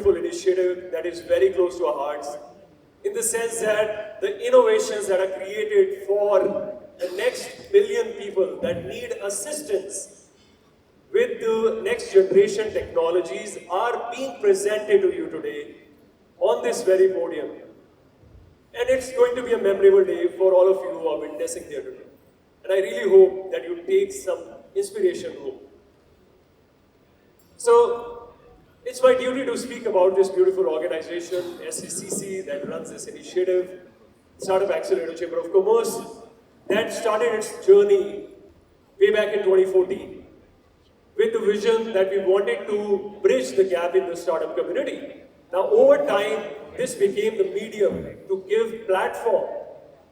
beautiful initiative that is very close to our hearts, in the sense that the innovations that are created for the next billion people that need assistance with the next generation technologies are being presented to you today on this very podium. And it's going to be a memorable day for all of you who are witnessing here today. And I really hope that you take some inspiration home. So, it's my duty to speak about this beautiful organization, SACC, that runs this initiative, Startup Accelerator Chamber of Commerce, that started its journey way back in 2014 with the vision that we wanted to bridge the gap in the startup community. Now, over time, this became the medium to give platform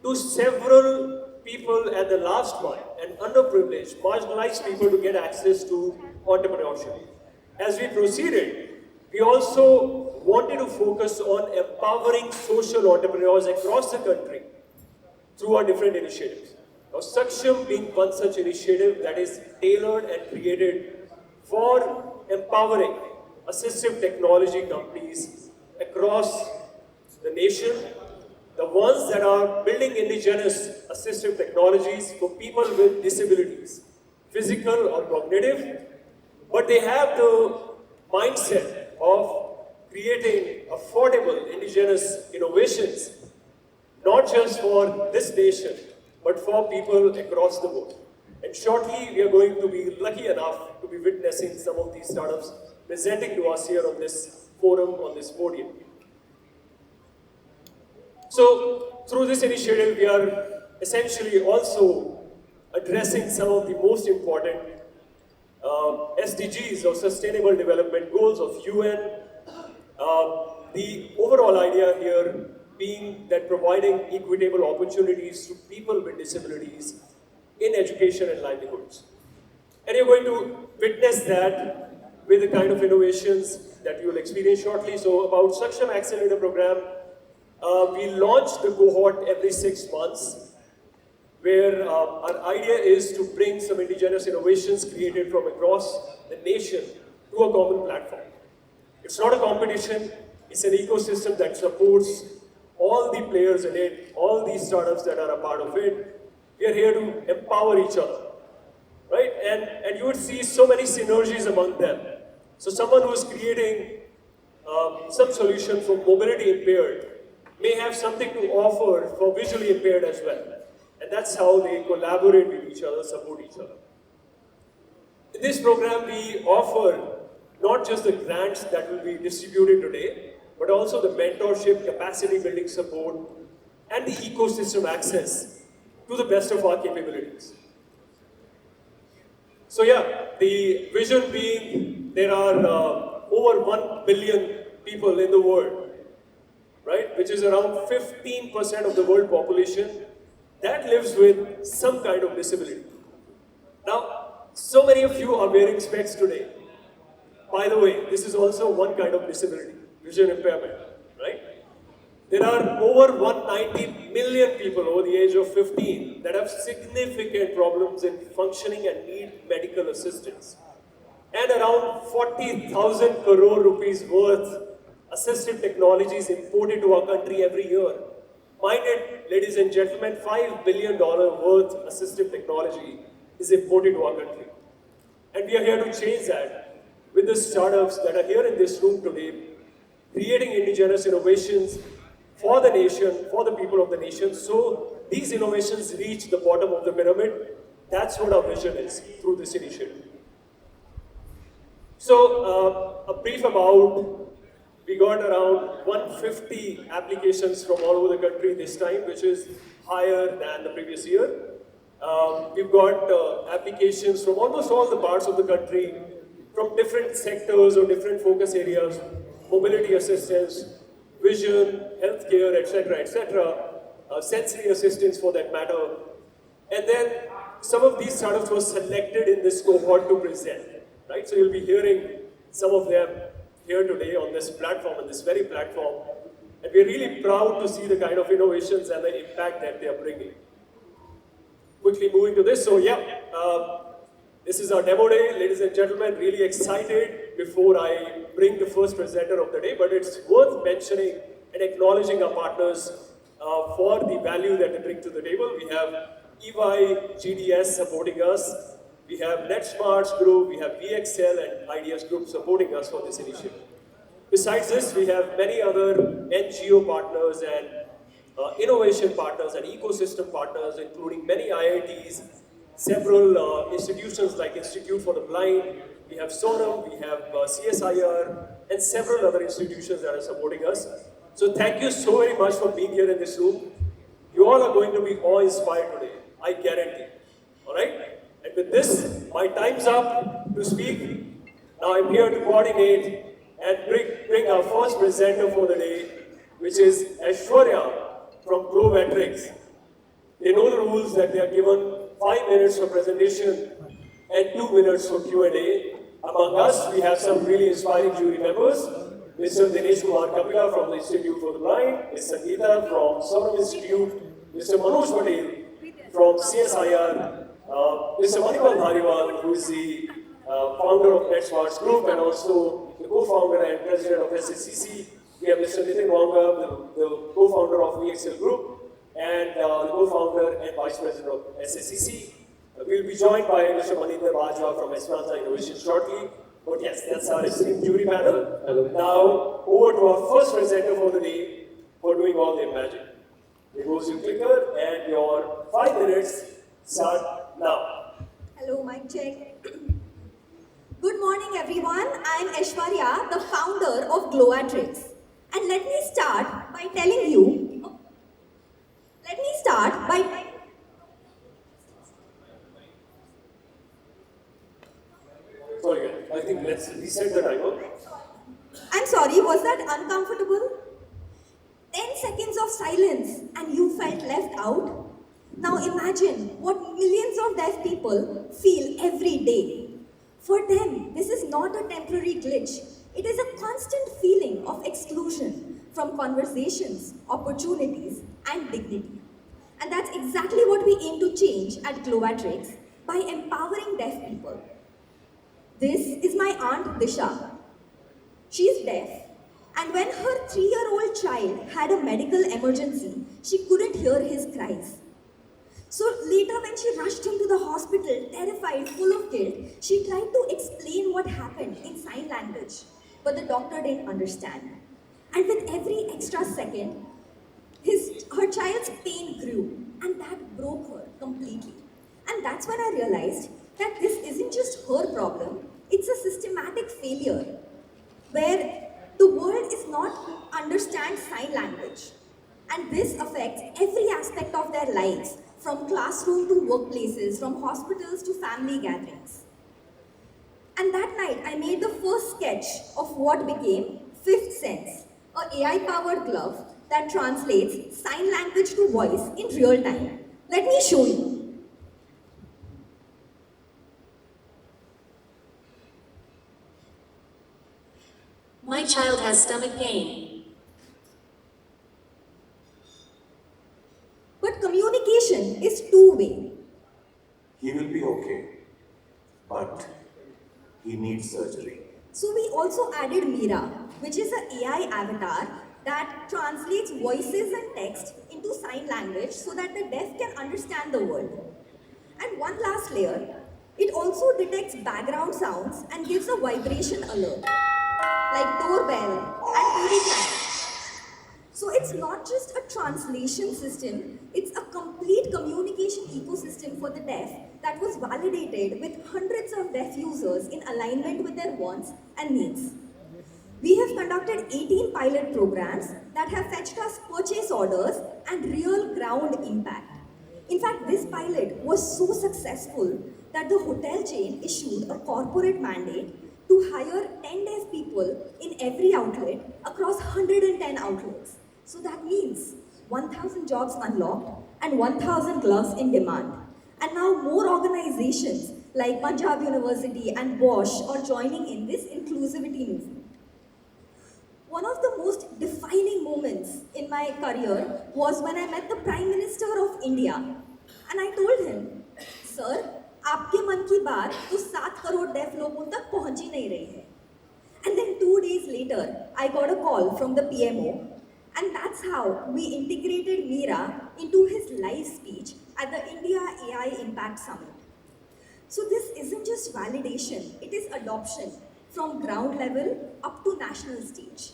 to several people at the last mile and underprivileged, marginalized people to get access to entrepreneurship. As we proceeded, we also wanted to focus on empowering social entrepreneurs across the country through our different initiatives. Now, Saksham being one such initiative that is tailored and created for empowering assistive technology companies across the nation, the ones that are building indigenous assistive technologies for people with disabilities, physical or cognitive, but they have the mindset of creating affordable indigenous innovations, not just for this nation, but for people across the board. And shortly, we are going to be lucky enough to be witnessing some of these startups presenting to us here on this forum, on this podium. So, through this initiative, we are essentially also addressing some of the most important SDGs, or Sustainable Development Goals of UN. The overall idea here being that providing equitable opportunities to people with disabilities in education and livelihoods. And you're going to witness that with the kind of innovations that you will experience shortly. So about Saksham Accelerator Program, we launch the cohort every 6 months, where our idea is to bring some indigenous innovations created from across the nation to a common platform. It's not a competition, it's an ecosystem that supports all the players in it, all these startups that are a part of it. We are here to empower each other, right? And you would see so many synergies among them. So someone who is creating some solution for mobility impaired may have something to offer for visually impaired as well. And that's how they collaborate with each other, support each other. In this program, we offer not just the grants that will be distributed today, but also the mentorship, capacity building support, and the ecosystem access to the best of our capabilities. So yeah, the vision being there are over 1 billion people in the world, right, which is around 15% of the world population that lives with some kind of disability. Now, so many of you are wearing specs today. By the way, this is also one kind of disability, vision impairment, right? There are over 190 million people over the age of 15 that have significant problems in functioning and need medical assistance. And around 40,000 crore rupees worth assistive technologies imported to our country every year. Mind it, ladies and gentlemen, $5 billion worth assistive technology is imported to our country. And we are here to change that with the startups that are here in this room today, creating indigenous innovations for the nation, for the people of the nation, so these innovations reach the bottom of the pyramid. That's what our vision is through this initiative. So, a brief about, we got around 150 applications from all over the country this time, which is higher than the previous year. We've got applications from almost all the parts of the country, from different sectors or different focus areas, mobility assistance, vision, healthcare, etc., sensory assistance for that matter. And then some of these startups were selected in this cohort to present, right? So you'll be hearing some of them here today on this platform, on this very platform. And we're really proud to see the kind of innovations and the impact that they are bringing. Quickly moving to this, so yeah, this is our demo day, ladies and gentlemen, really excited before I bring the first presenter of the day, but it's worth mentioning and acknowledging our partners for the value that they bring to the table. We have EY GDS supporting us, we have NetSmarts Group, we have VXL and IDS Group supporting us for this initiative. Besides this, we have many other NGO partners and innovation partners and ecosystem partners, including many IITs, several institutions like Institute for the Blind, we have Sonam, we have CSIR, and several other institutions that are supporting us. So thank you so very much for being here in this room. You all are going to be awe-inspired today, I guarantee. All right? And with this, my time's up to speak. Now I'm here to coordinate and bring our first presenter for the day, which is Aishwarya from Glovatrix. They know the rules that they are given 5 minutes for presentation and 2 minutes for Q&A. Among us, we have some really inspiring jury members. Mr. Dinesh Kumar Kapila from the Institute for the Blind, Ms. Sangeeta from Sonam Institute, Mr. Manoj Patel from CSIR, Mr. Manipal Dhariwal, who is the founder of NetSmarts Group and also the co-founder and president of SACC. We have Mr. Nitin Wanga, the co-founder of VXL Group and the co-founder and vice president of SACC. We'll be joined by Mr. Maninder Bajwa from Esperanza Innovation shortly. But yes, that's our esteemed jury panel. Hello. Now, over to our first presenter for the day for doing all their magic. It goes your clicker and your 5 minutes start now. Hello, mic check. Good morning, everyone. I'm Aishwarya, the founder of Glovatrix. And let me start by telling you, Sorry, I think let's reset the timer. I'm sorry, was that uncomfortable? 10 seconds of silence and you felt left out? Now imagine what millions of deaf people feel every day. For them, this is not a temporary glitch. It is a constant feeling of exclusion from conversations, opportunities, and dignity. And that's exactly what we aim to change at Glovatrix by empowering deaf people. This is my aunt Disha. She's deaf, and when her 3-year-old child had a medical emergency, she couldn't hear his cries. So later when she rushed him to the hospital, terrified, full of guilt, she tried to explain what happened in sign language, but the doctor didn't understand. And with every extra second, her child's pain grew, and that broke her completely. And that's when I realized that this isn't just her problem, it's a systematic failure where the world is not understand sign language. And this affects every aspect of their lives, from classroom to workplaces, from hospitals to family gatherings. And that night, I made the first sketch of what became Fifth Sense, an AI-powered glove that translates sign language to voice in real time. Let me show you. My child has stomach pain. But communication is two-way. He will be okay, but he needs surgery. So we also added Mira, which is an AI avatar that translates voices and text into sign language so that the deaf can understand the world. And one last layer, it also detects background sounds and gives a vibration alert, like doorbell and TV channel. So it's not just a translation system, it's a complete communication ecosystem for the deaf that was validated with hundreds of deaf users in alignment with their wants and needs. We have conducted 18 pilot programs that have fetched us purchase orders and real ground impact. In fact, this pilot was so successful that the hotel chain issued a corporate mandate to hire 10 deaf people in every outlet across 110 outlets. So that means 1,000 jobs unlocked and 1,000 gloves in demand. And now more organizations like Punjab University and Bosch are joining in this inclusivity movement. One of the most defining moments in my career was when I met the Prime Minister of India. And I told him, Sir, आपके मन की बात तो 7 crore deaf लोगों तक पहुंच ही नहीं रही है. within 2 days later, I got a call from the PMO, and that's how we integrated Meera into his live speech at the India AI Impact Summit. So this isn't just validation, it is adoption from ground level up to national stage.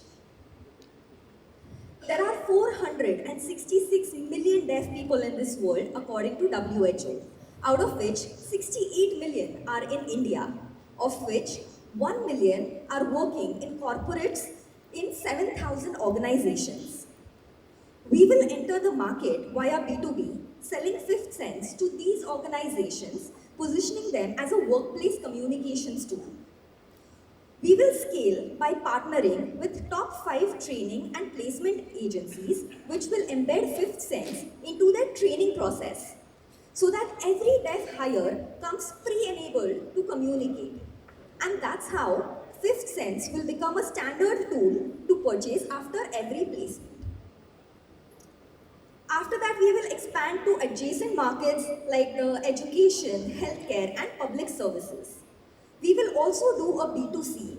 There are 466 million deaf people in this world according to WHO, out of which 68 million are in India, of which 1 million are working in corporates in 7,000 organizations. We will enter the market via B2B, selling fifth sense to these organizations, positioning them as a workplace communications tool. We will scale by partnering with top 5 training and placement agencies, which will embed fifth sense into their training process, so that every deaf hire comes pre-enabled to communicate. And that's how fifth sense will become a standard tool to purchase after every placement. After that, we will expand to adjacent markets like education, healthcare, and public services. We will also do a B2C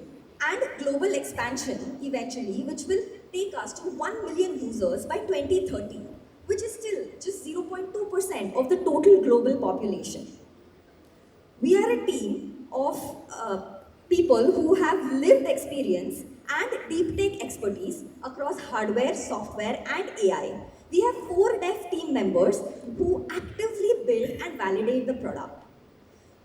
and global expansion eventually, which will take us to 1 million users by 2030, which is still just 0.2% of the total global population. We are a team of people who have lived experience and deep tech expertise across hardware, software, and AI. We have 4 dev team members who actively build and validate the product.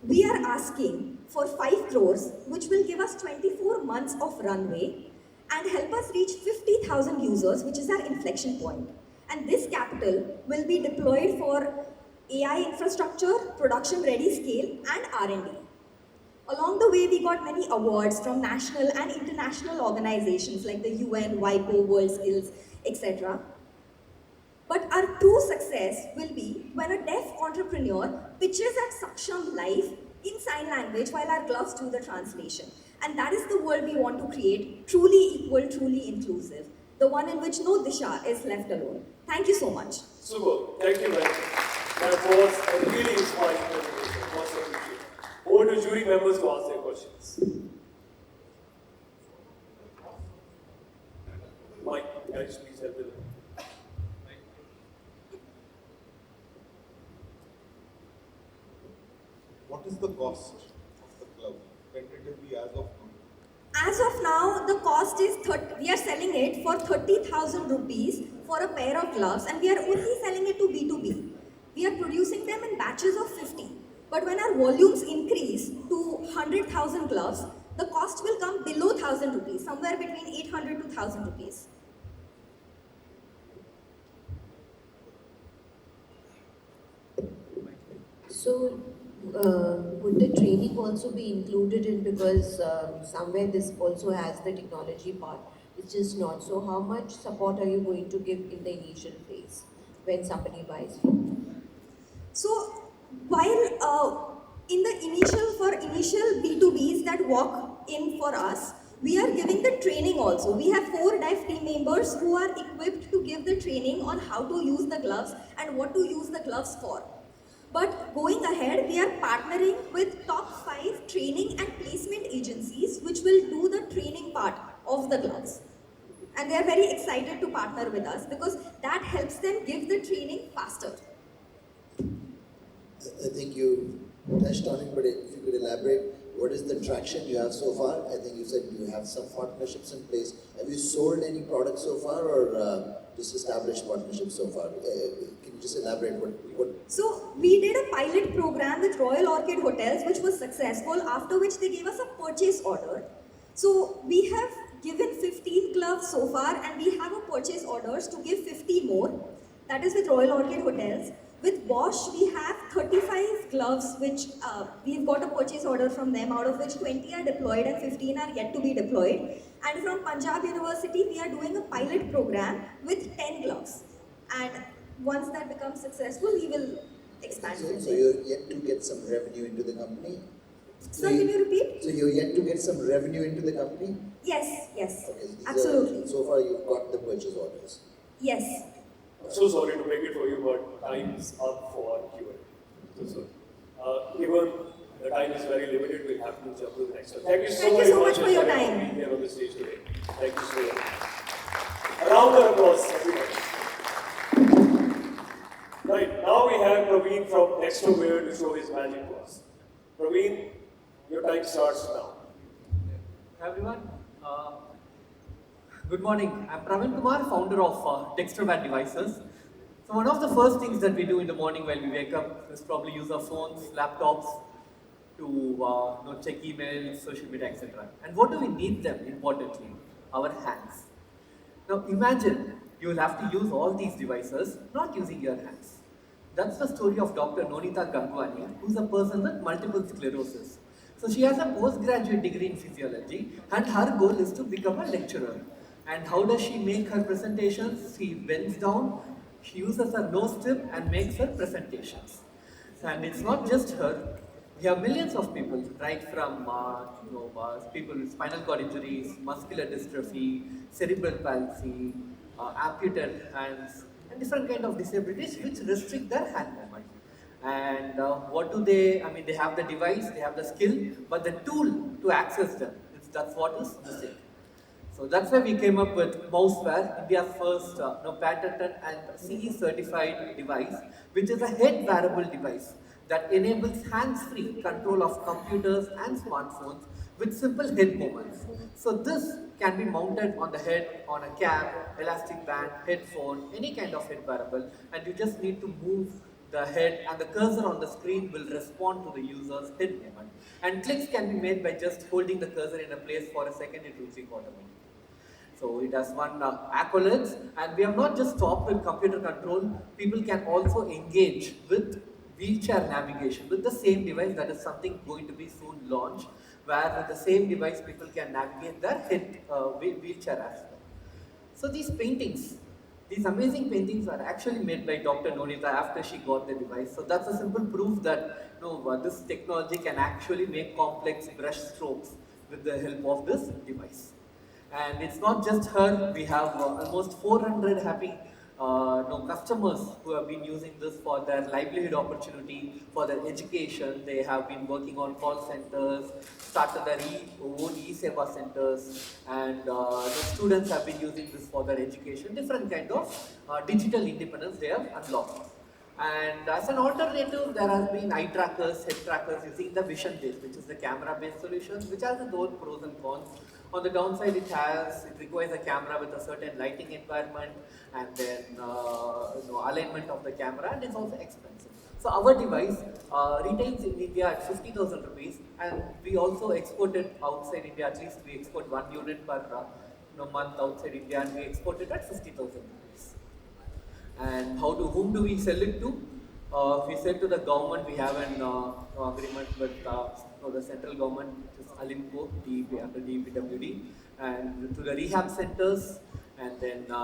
We are asking for 5 crores, which will give us 24 months of runway and help us reach 50,000 users, which is our inflection point. And this capital will be deployed for AI infrastructure, production-ready scale, and R&D. Along the way, we got many awards from national and international organizations like the UN, WIPO, WorldSkills, etc. But our true success will be when a deaf entrepreneur pitches at Saksham live in sign language while our gloves do the translation. And that is the world we want to create, truly equal, truly inclusive. The one in which no Disha is left alone. Thank you so much. Super. Thank you, man. That was a really inspiring presentation. Much appreciated. Over to jury members to ask their questions. Mike, guys, please help with it. What is the cost of the glove, tentatively as of now? As of now, the cost is we are selling it for 30,000 rupees for a pair of gloves, and we are only selling it to B2B. We are producing them in batches of 50. But when our volumes increase to 100,000 gloves, the cost will come below 1,000 rupees, somewhere between 800 to 1,000 rupees. So, would the training also be included in, because somewhere this also has the technology part, it's just not. So how much support are you going to give in the initial phase when somebody buys from you? So while for initial B2Bs that walk in for us, we are giving the training also. We have 4 deaf team members who are equipped to give the training on how to use the gloves and what to use the gloves for. But going ahead, we are partnering with top 5 training and placement agencies which will do the training part of the gloves. And they are very excited to partner with us because that helps them give the training faster. I think you touched on it, but if you could elaborate, what is the traction you have so far? I think you said you have some partnerships in place. Have you sold any products so far, or just established partnerships so far? Can you just elaborate what? So we did a pilot program with Royal Orchid Hotels, which was successful, after which they gave us a purchase order. So we have given 15 gloves so far, and we have a purchase orders to give 50 more. That is with Royal Orchid Hotels. With Bosch, we have 35 gloves, which we've got a purchase order from them, out of which 20 are deployed and 15 are yet to be deployed. And from Punjab University, we are doing a pilot program with 10 gloves. And once that becomes successful, we will expand. So you're yet to get some revenue into the company? Sir, can you repeat? So you're yet to get some revenue into the company? Yes, yes, Okay, absolutely. So far you've got the purchase orders? Yes. So sorry to break it for you, but time's up for Q&A. So sorry. Given The time is very limited. We'll have to jump to the next one. Thank you so Thank you very so much much for your for time. being here on the stage today. Thank you so much. A round of applause, everybody. Right, now we have Praveen from Nextoware to show his magic to us. Praveen, your time starts now. Hi everyone. Good morning. I'm Praveen Kumar, founder of Dexterware Devices. So one of the first things that we do in the morning while we wake up is probably use our phones, laptops to check emails, social media, etc. And what do we need them importantly? Our hands. Now imagine you will have to use all these devices not using your hands. That's the story of Dr. Nonita Gangwani, who's a person with multiple sclerosis. So she has a postgraduate degree in physiology and her goal is to become a lecturer. And how does she make her presentations? She bends down, she uses her nose tip and makes her presentations. And it's not just her. We have millions of people, right from people with spinal cord injuries, muscular dystrophy, cerebral palsy, amputated hands, and different kind of disabilities which restrict their hand movement. And what do they? I mean, they have the device, they have the skill, but the tool to access them, that's what is missing. So that's why we came up with Mouseware, India's first patented and CE certified device, which is a head wearable device that enables hands-free control of computers and smartphones with simple head movements. So this can be mounted on the head, on a cap, elastic band, headphone, any kind of head wearable, and you just need to move the head and the cursor on the screen will respond to the user's head movement. And clicks can be made by just holding the cursor in a place for a second, it will click automatically. So it has won accolades, and we have not just stopped with computer control, people can also engage with wheelchair navigation with the same device. That is something going to be soon launched, where with the same device people can navigate their head wheelchair as well. So these paintings, these amazing paintings are actually made by Dr. Nonita after she got the device. So that's a simple proof that this technology can actually make complex brush strokes with the help of this device. And it's not just her, we have almost 400 happy customers who have been using this for their livelihood opportunity, for their education. They have been working on call centers, started their own e-seva centers, and the students have been using this for their education. Different kind of digital independence they have unlocked. And as an alternative, there has been eye trackers, head trackers using the vision-based, which is the camera-based solutions, which has its own pros and cons. On the downside, it requires a camera with a certain lighting environment and then alignment of the camera, and it's also expensive. So our device retails in India at 50,000 rupees, and we also export it outside India. At least we export 1 unit per month outside India, and we export it at 50,000 rupees. And whom do we sell it to? We sell to the government. We have an agreement with the central government, which is Alimco, under DPWD, and to the rehab centers, and then to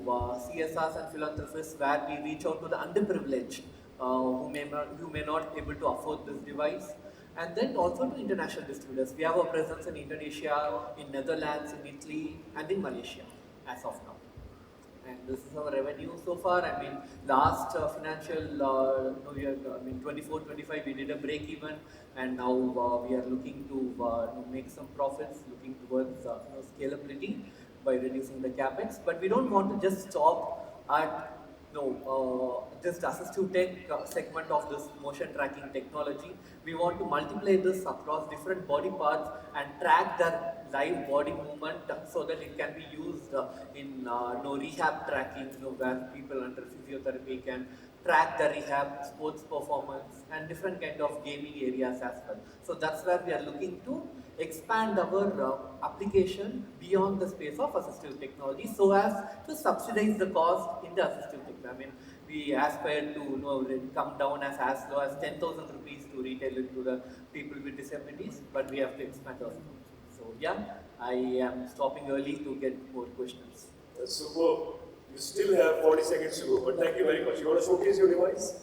CSRs and philanthropists, where we reach out to the underprivileged who may not able to afford this device, and then also to international distributors. We have a presence in Indonesia, in Netherlands, in Italy, and in Malaysia as of now. And this is our revenue so far. I mean, last financial year, 24-25, we did a break even, and now we are looking to make some profits, looking towards scalability by reducing the capex. But we don't want to just stop at just assistive tech segment of this motion tracking technology. We want to multiply this across different body parts and track their live body movement so that it can be used in rehab tracking, where people under physiotherapy can track the rehab, sports performance, and different kind of gaming areas as well. So that's where we are looking to expand our application beyond the space of assistive technology so as to subsidize the cost in the assistive technology. I mean, we aspire to come down as low as 10,000 rupees to retail it to the people with disabilities, but we have to expand our. So yeah, I am stopping early to get more questions. That's superb. You still have 40 seconds to go, but thank you very much. You want to showcase your device?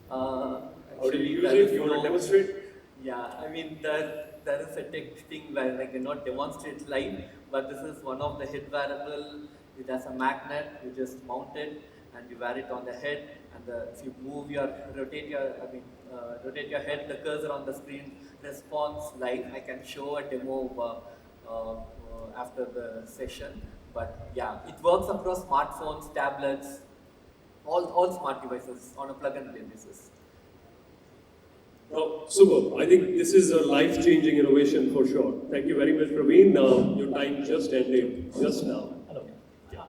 How do you use it? You want to demonstrate? Yeah, I mean, there is a tech thing where I cannot demonstrate live, but this is one of the head wearable. It has a magnet, you just mount it, and we wear it on the head. And if you rotate your head, the cursor on the screen responds live. I can show a demo after the session. But yeah, it works across smartphones, tablets, all smart devices on a plug-and-play basis. Oh, super. I think this is a life-changing innovation for sure. Thank you very much, Praveen. Your time just ended just now.